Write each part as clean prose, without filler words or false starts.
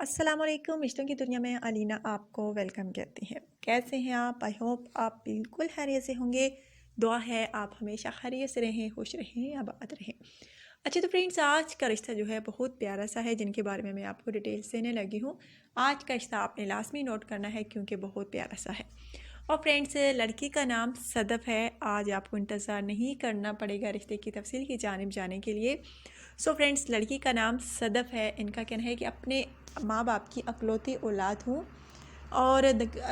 अस्सलाम वालेकुम। रिश्तों की दुनिया में अलीना आपको वेलकम कहती हैं। कैसे हैं आप? आई होप आप बिल्कुल खैरियत से होंगे। दुआ है आप हमेशा खैरियत से रहें, खुश रहें, आबाद रहें। अच्छा तो फ्रेंड्स, आज का रिश्ता जो है बहुत प्यारा सा है, जिनके बारे में मैं आपको डिटेल्स देने लगी हूँ। आज का रिश्ता आपने लाजमी नोट करना है क्योंकि बहुत प्यारा सा है। और फ्रेंड्स, लड़की का नाम सदफ है। आज आपको इंतज़ार नहीं करना पड़ेगा रिश्ते की तफसील की जानिब जाने के लिए। सो फ्रेंड्स, लड़की का नाम सदफ है। इनका कहना है कि अपने माँ बाप की अकलौती औलाद हूँ और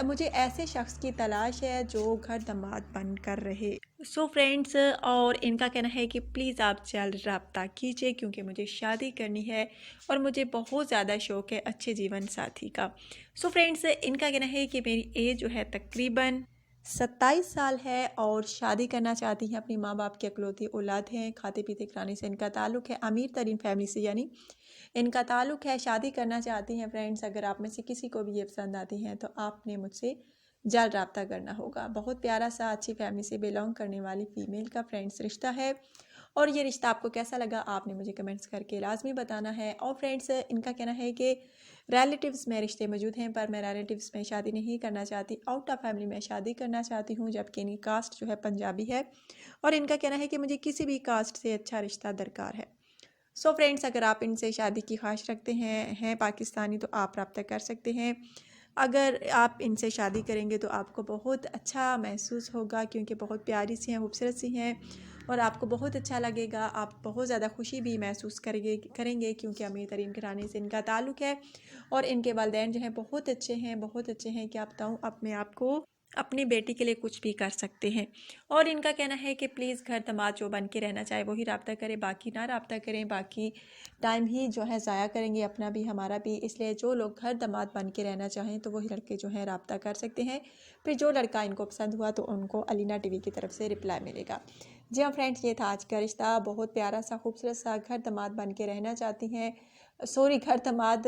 मुझे ऐसे शख्स की तलाश है जो घर दामाद बन कर रहे। सो फ्रेंड्स, और इनका कहना है कि प्लीज़ आप जल्द रब्ता कीजिए क्योंकि मुझे शादी करनी है और मुझे बहुत ज़्यादा शौक़ है अच्छे जीवन साथी का। सो फ्रेंड्स, इनका कहना है कि मेरी एज जो है तकरीबन 27 साल है और शादी करना चाहती हैं। अपनी माँ बाप की अकलौती औलाद हैं। खाते पीते कराने से इनका ताल्लुक़ है अमीर तरीन फैमिली से, यानी इनका ताल्लुक़ है। शादी करना चाहती हैं। फ्रेंड्स, अगर आप में से किसी को भी ये पसंद आती हैं तो आपने मुझसे जल्द रब्ता करना होगा। बहुत प्यारा सा अच्छी फैमिली से बिलोंग करने वाली फ़ीमेल का फ्रेंड्स रिश्ता है। और ये रिश्ता आपको कैसा लगा आपने मुझे कमेंट्स करके लाजमी बताना है। और फ्रेंड्स, इनका कहना है कि रिलेटिव्स में रिश्ते मौजूद हैं पर मैं रिलेटिव्स में शादी नहीं करना चाहती, आउट ऑफ फैमिली में शादी करना चाहती हूँ, जबकि इनकी कास्ट जो है पंजाबी है। और इनका कहना है कि मुझे किसी भी कास्ट से अच्छा रिश्ता दरकार है। सो फ्रेंड्स, अगर आप इनसे शादी की ख्वाहिश रखते हैं पाकिस्तानी, तो आप रब्ता कर सकते हैं। अगर आप इनसे शादी करेंगे तो आपको बहुत अच्छा महसूस होगा क्योंकि बहुत प्यारी सी हैं, खूबसूरत सी हैं और आपको बहुत अच्छा लगेगा। आप बहुत ज़्यादा खुशी भी महसूस करेंगे क्योंकि अमीर तरीन घराने से इनका ताल्लुक़ है। और इनके वालिदैन जो हैं बहुत अच्छे हैं, बहुत अच्छे हैं। क्या बताऊँ, अपने आप को अपनी बेटी के लिए कुछ भी कर सकते हैं। और इनका कहना है कि प्लीज़ घर दामाद जो बन के रहना चाहे वही रब्ता करें, बाकी ना रब्ता करें। बाकी टाइम ही जो है ज़ाया करेंगे, अपना भी हमारा भी। इसलिए जो लोग घर दामाद बन के रहना चाहें तो वही लड़के जो हैं रब्ता कर सकते हैं। फिर जो लड़का इनको पसंद हुआ तो उनको अलीना टीवी की तरफ से रिप्लाई मिलेगा। जी हाँ फ्रेंड्स, ये था आज का रिश्ता। बहुत प्यारा सा खूबसूरत सा घर दामाद बन के रहना चाहती हैं, सॉरी घर दामाद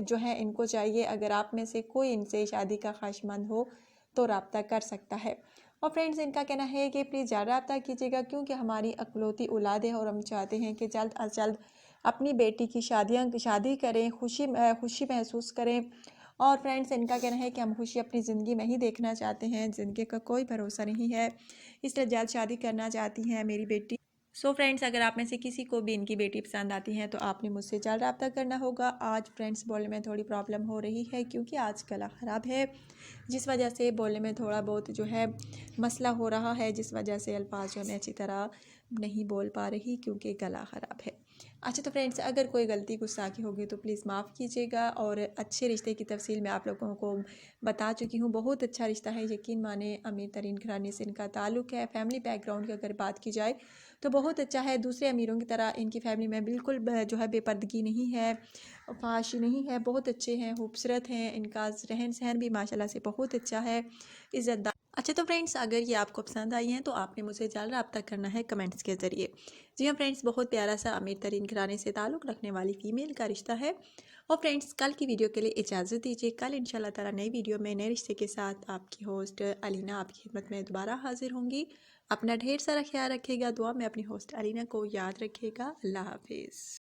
जो है इनको चाहिए। अगर आप में से कोई इनसे शादी का ख्वाहिशमंद हो तो रब्ता कर सकता है। और फ्रेंड्स, इनका कहना है कि प्लीज़ ज़्यादा रब्ता कीजिएगा क्योंकि हमारी अकलौती औलाद है और हम चाहते हैं कि जल्द अज जल्द अपनी बेटी की शादी करें, खुशी महसूस करें। और फ्रेंड्स, इनका कहना है कि हम खुशी अपनी ज़िंदगी में ही देखना चाहते हैं, ज़िंदगी का कोई भरोसा नहीं है, इसलिए जल्द शादी करना चाहती हैं मेरी बेटी। सो फ्रेंड्स, अगर आप में से किसी को भी इनकी बेटी पसंद आती है तो आपने मुझसे जल्द रब्ता करना होगा। आज फ्रेंड्स बोलने में थोड़ी प्रॉब्लम हो रही है क्योंकि आज गला ख़राब है, जिस वजह से बोलने में थोड़ा बहुत जो है मसला हो रहा है, जिस वजह से अल्फाज जो मैं अच्छी तरह नहीं बोल पा रही क्योंकि गला ख़राब है। अच्छा तो फ्रेंड्स, अगर कोई गलती गुस्सा की होगी तो प्लीज़ माफ़ कीजिएगा। और अच्छे रिश्ते की तफसील मैं आप लोगों को बता चुकी हूँ। बहुत अच्छा रिश्ता है, यकीन माने। अमीर तरीन घराने से इनका ताल्लुक़ है। फैमिली बैकग्राउंड की अगर बात की जाए तो बहुत अच्छा है। दूसरे अमीरों की तरह इनकी फैमिली में बिल्कुल जो है बेपर्दगी नहीं है, फहाशी नहीं है। बहुत अच्छे हैं, खूबसूरत हैं। इनका रहन सहन भी माशाल्लाह से बहुत अच्छा है, इज़्ज़तदार। अच्छा तो फ्रेंड्स, अगर ये आपको पसंद आई हैं तो आपने मुझसे जल्द रब्ता करना है कमेंट्स के ज़रिए। जी हाँ फ्रेंड्स, बहुत प्यारा सा अमीर तरीन घराने से ताल्लुक़ रखने वाली फ़ीमेल का रिश्ता है। और फ्रेंड्स, कल की वीडियो के लिए इजाज़त दीजिए। कल इंशाल्लाह ताला नई वीडियो में नए रिश्ते के साथ आपकी होस्ट अलीना आपकी खिदमत में दोबारा हाजिर होंगी। अपना ढेर सारा ख्याल रखिएगा। दुआ में अपनी होस्ट अलीना को याद रखिएगा। अल्लाह हाफिज़।